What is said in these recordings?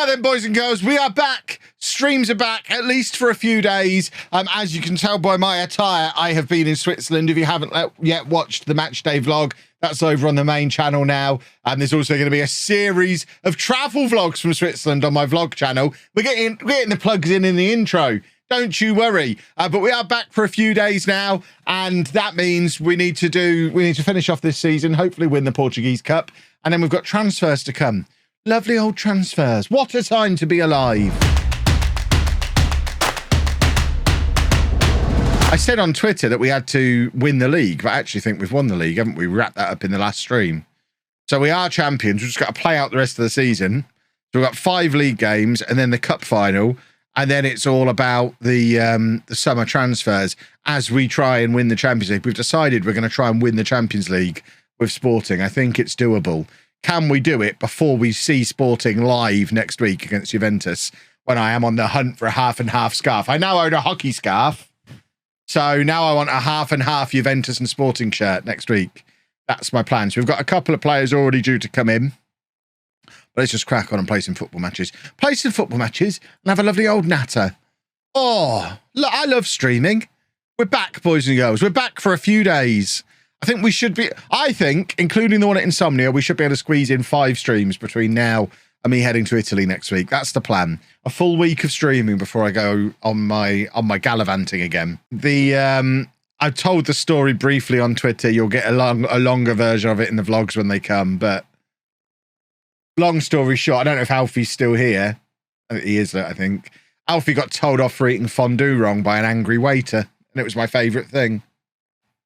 Right then, boys and girls, we are back. Streams are back, at least for a few days. As you can tell by my attire, I have been in Switzerland. If you haven't yet watched the match day vlog, that's over on the main channel now. And there's also going to be a series of travel vlogs from Switzerland on my vlog channel. We're getting the plugs in the intro. Don't you worry. But we are back for a few days now, and that means we need to finish off this season, hopefully win the Portuguese Cup, and then we've got transfers to come. Lovely old transfers. What a time to be alive. I said on Twitter that we had to win the league, but I actually think we've won the league, haven't we? We wrapped that up in the last stream. So we are champions. We've just got to play out the rest of the season. So we've got 5 league games and then the cup final. And then it's all about the summer transfers as we try and win the Champions League. We've decided we're going to try and win the Champions League with Sporting. I think it's doable. Can we do it before we see Sporting live next week against Juventus, when I am on the hunt for a half and half scarf? I now own a hockey scarf, so now I want a half and half Juventus and Sporting shirt next week. That's my plan. So we've got a couple of players already due to come in. But let's just crack on and play some football matches. Play some football matches and have a lovely old natter. Oh, look, I love streaming. We're back, boys and girls. We're back for a few days. I think we should be, including the one at Insomnia, we should be able to squeeze in 5 streams between now and me heading to Italy next week. That's the plan. A full week of streaming before I go on my gallivanting again. I've told the story briefly on Twitter. You'll get a longer version of it in the vlogs when they come, but long story short, I don't know if Alfie's still here. He is, I think. Alfie got told off for eating fondue wrong by an angry waiter, and it was my favourite thing.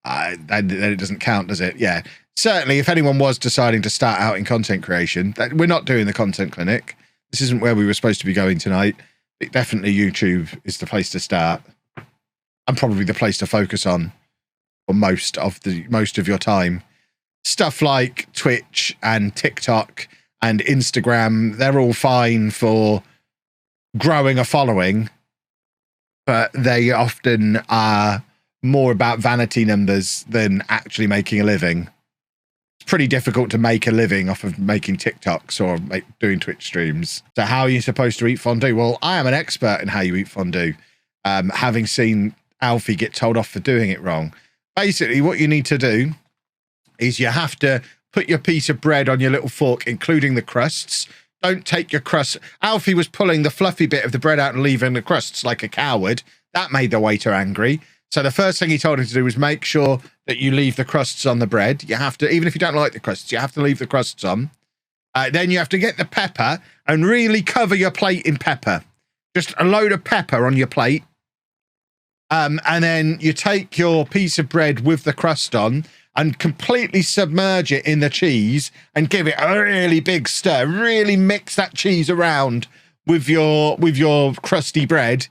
Then it doesn't count, does it? Yeah. Certainly, if anyone was deciding to start out in content creation, we're not doing the content clinic. This isn't where we were supposed to be going tonight. Definitely YouTube is the place to start, and probably the place to focus on for most of your time. Stuff like Twitch and TikTok and Instagram, they're all fine for growing a following, but they often are more about vanity numbers than actually making a living. It's pretty difficult to make a living off of making TikToks or doing Twitch streams. So how are you supposed to eat fondue? Well, I am an expert in how you eat fondue, having seen Alfie get told off for doing it wrong. Basically, what you need to do is you have to put your piece of bread on your little fork, including the crusts. Don't take your crust. Alfie was pulling the fluffy bit of the bread out and leaving the crusts like a coward. That made the waiter angry. So the first thing he told him to do was make sure that you leave the crusts on the bread. You have to, even if you don't like the crusts, you have to leave the crusts on. Then you have to get the pepper and really cover your plate in pepper. Just a load of pepper on your plate. And then you take your piece of bread with the crust on and completely submerge it in the cheese and give it a really big stir. Really mix that cheese around with your crusty bread,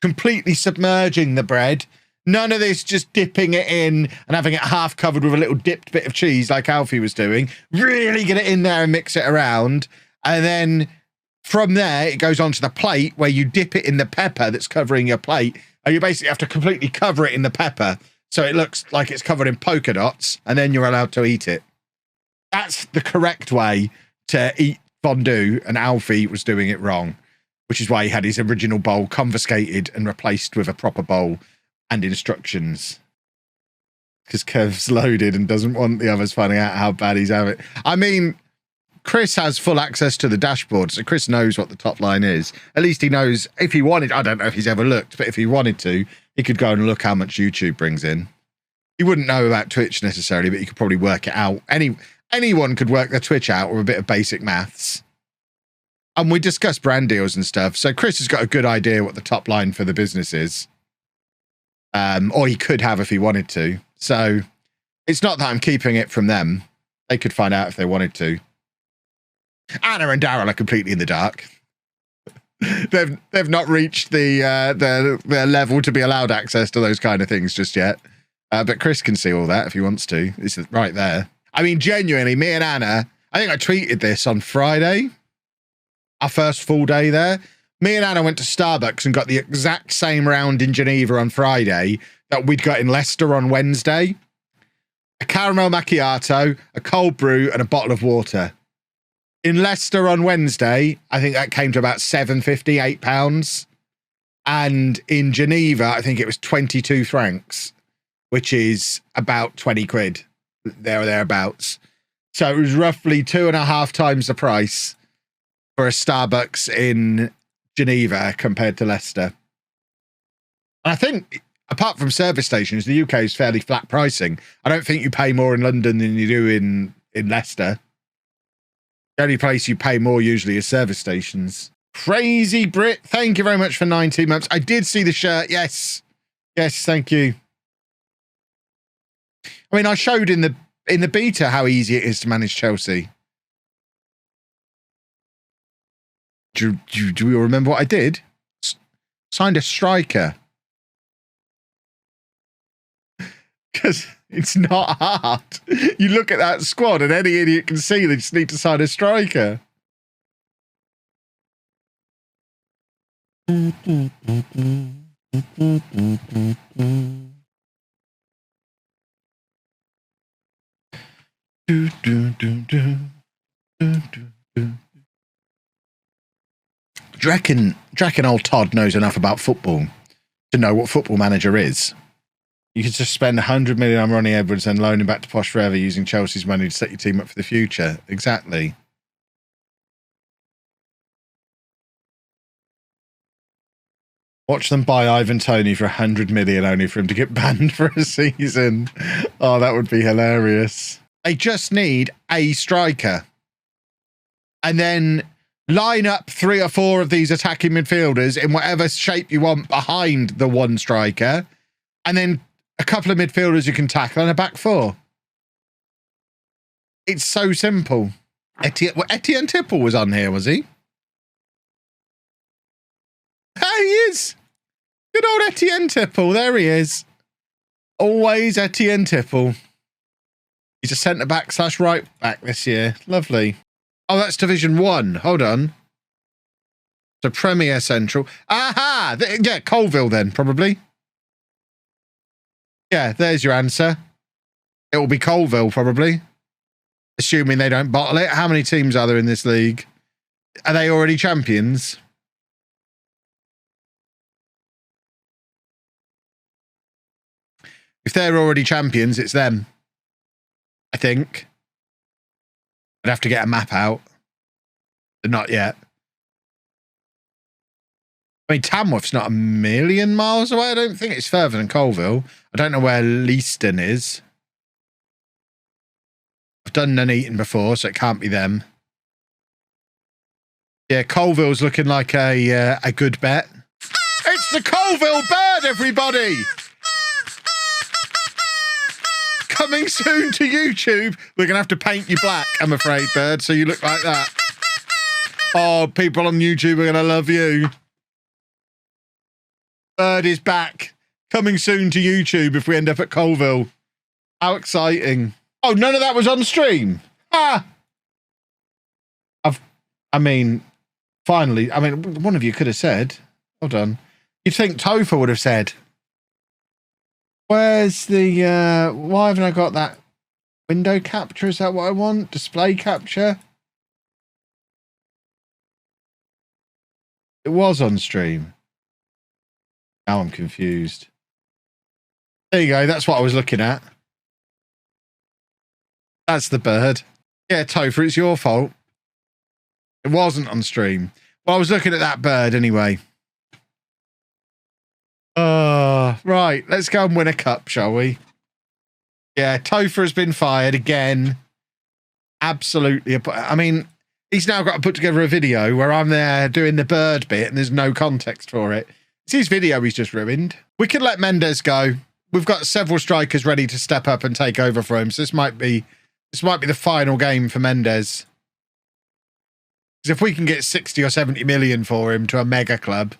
completely submerging the bread. None of this just dipping it in and having it half covered with a little dipped bit of cheese like Alfie was doing. Really get it in there and mix it around. And then from there, it goes onto the plate where you dip it in the pepper that's covering your plate. And you basically have to completely cover it in the pepper so it looks like it's covered in polka dots, and then you're allowed to eat it. That's the correct way to eat fondue, and Alfie was doing it wrong, which is why he had his original bowl confiscated and replaced with a proper bowl and instructions. Because Kev's loaded and doesn't want the others finding out how bad he's having it. I mean, Chris has full access to the dashboard, so Chris knows what the top line is. At least he knows if he wanted. I don't know if he's ever looked, but if he wanted to, he could go and look how much YouTube brings in. He wouldn't know about Twitch necessarily, but he could probably work it out. Anyone could work their Twitch out with a bit of basic maths. And we discuss brand deals and stuff, so Chris has got a good idea what the top line for the business is. Or he could have if he wanted to. So it's not that I'm keeping it from them. They could find out if they wanted to. Anna and Daryl are completely in the dark. They've not reached the level to be allowed access to those kind of things just yet. But Chris can see all that if he wants to. It's right there. I mean, genuinely, me and Anna, I think I tweeted this on Friday, our first full day there. Me and Anna went to Starbucks and got the exact same round in Geneva on Friday that we'd got in Leicester on Wednesday. A caramel macchiato, a cold brew, and a bottle of water. In Leicester on Wednesday, I think that came to about £7.50, £8. And in Geneva, I think it was 22 francs, which is about 20 quid, there or thereabouts. So it was roughly 2.5 times the price for a Starbucks in Geneva compared to Leicester. And I think, apart from service stations, the UK is fairly flat pricing. I don't think you pay more in London than you do in Leicester. The only place you pay more usually is service stations. Crazy Brit, thank you very much for 19 months. I did see the shirt. Yes. Yes, thank you. I mean, I showed in the beta how easy it is to manage Chelsea. Do you remember what I did? Signed a striker. Because it's not hard. You look at that squad and any idiot can see they just need to sign a striker. Do you reckon old Todd knows enough about football to know what Football Manager is? You could just spend 100 million on Ronnie Edwards and loan him back to Posh forever using Chelsea's money to set your team up for the future. Exactly. Watch them buy Ivan Toney for 100 million only for him to get banned for a season. Oh, that would be hilarious. They just need a striker. And then line up 3 or 4 of these attacking midfielders in whatever shape you want behind the one striker. And then a couple of midfielders you can tackle and a back 4. It's so simple. Etienne Tipple was on here, was he? There he is. Good old Etienne Tipple. There he is. Always Etienne Tipple. He's a centre-back / right-back this year. Lovely. Oh, that's Division 1. Hold on. So Premier Central. Aha! Yeah, Colville then, probably. Yeah, there's your answer. It will be Colville, probably. Assuming they don't bottle it. How many teams are there in this league? Are they already champions? If they're already champions, it's them. I think. I'd have to get a map out. But not yet. I mean, Tamworth's not a million miles away. I don't think it's further than Colville. I don't know where Leiston is. I've done Nuneaton before, so it can't be them. Yeah, Colville's looking like a good bet. It's the Colville bird, everybody! Coming soon to YouTube. We're going to have to paint you black, I'm afraid, bird, so you look like that. Oh, people on YouTube are going to love you. Bird is back. Coming soon to YouTube if we end up at Colville. How exciting. Oh, none of that was on stream. Ah! Finally, one of you could have said. Hold on. You'd think Topher would have said. Where's the, why haven't I got that? Window capture, is that what I want? Display capture? It was on stream. Now I'm confused. There you go, that's what I was looking at. That's the bird. Yeah, Topher, it's your fault. It wasn't on stream. Well, I was looking at that bird anyway. Right, let's go and win a cup, shall we? Yeah, Topher has been fired again. Absolutely. I mean, he's now got to put together a video where I'm there doing the bird bit and there's no context for it. It's his video he's just ruined. We can let Mendes go. We've got several strikers ready to step up and take over for him, so this might be the final game for Mendes. Because if we can get 60 or 70 million for him to a mega club,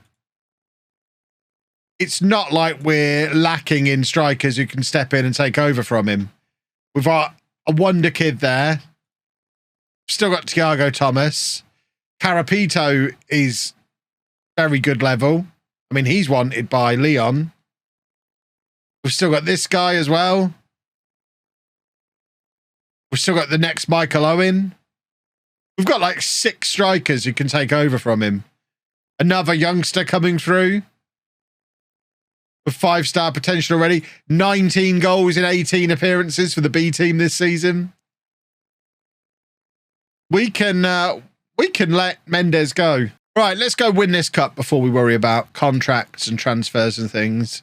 it's not like we're lacking in strikers who can step in and take over from him. We've got a wonder kid there. Still got Thiago Thomas. Carapito is very good level. I mean, he's wanted by Leon. We've still got this guy as well. We've still got the next Michael Owen. We've got like 6 strikers who can take over from him. Another youngster coming through with 5-star potential already. 19 goals in 18 appearances for the B team this season. We can let Mendes go. Right, let's go win this cup before we worry about contracts and transfers and things.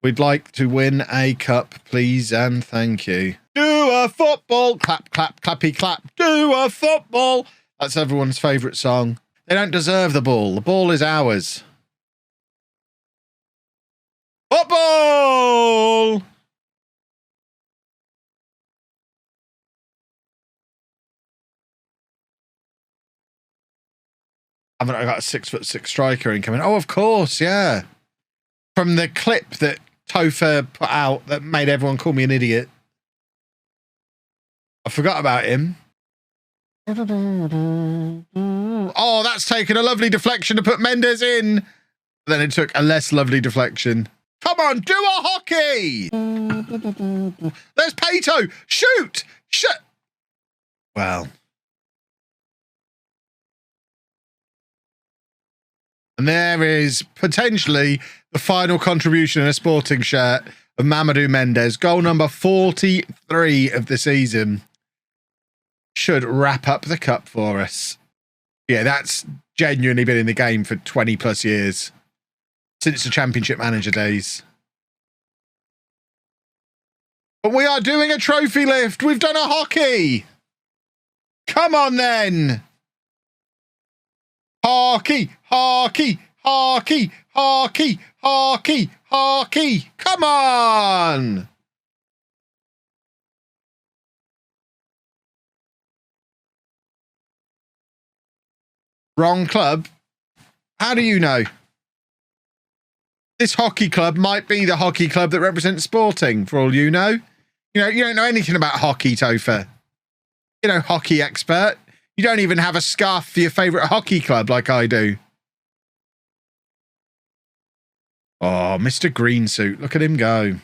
We'd like to win a cup, please, and thank you. Do a football. Clap, clap, clappy, clap. Do a football. That's everyone's favourite song. They don't deserve the ball. The ball is ours. Football! Haven't I got a 6'6" striker incoming? Oh, of course, yeah. From the clip that Topher put out that made everyone call me an idiot. I forgot about him. Oh, that's taken a lovely deflection to put Mendes in. Then it took a less lovely deflection. Come on, do a hockey. There's Pato. Shoot. Shoot. Well. And there is potentially the final contribution in a sporting shirt of Mamadou Mendes. Goal number 43 of the season. Should wrap up the cup for us. Yeah, that's genuinely been in the game for 20 plus years. Since the Championship Manager days. But we are doing a trophy lift. We've done a hockey. Come on then. Hockey, hockey, hockey, hockey, hockey, hockey. Come on. Wrong club. How do you know? This hockey club might be the hockey club that represents Sporting, for all you know. You don't know anything about hockey, Topher. You know, hockey expert. You don't even have a scarf for your favourite hockey club like I do. Oh, Mr. Green Suit. Look at him go.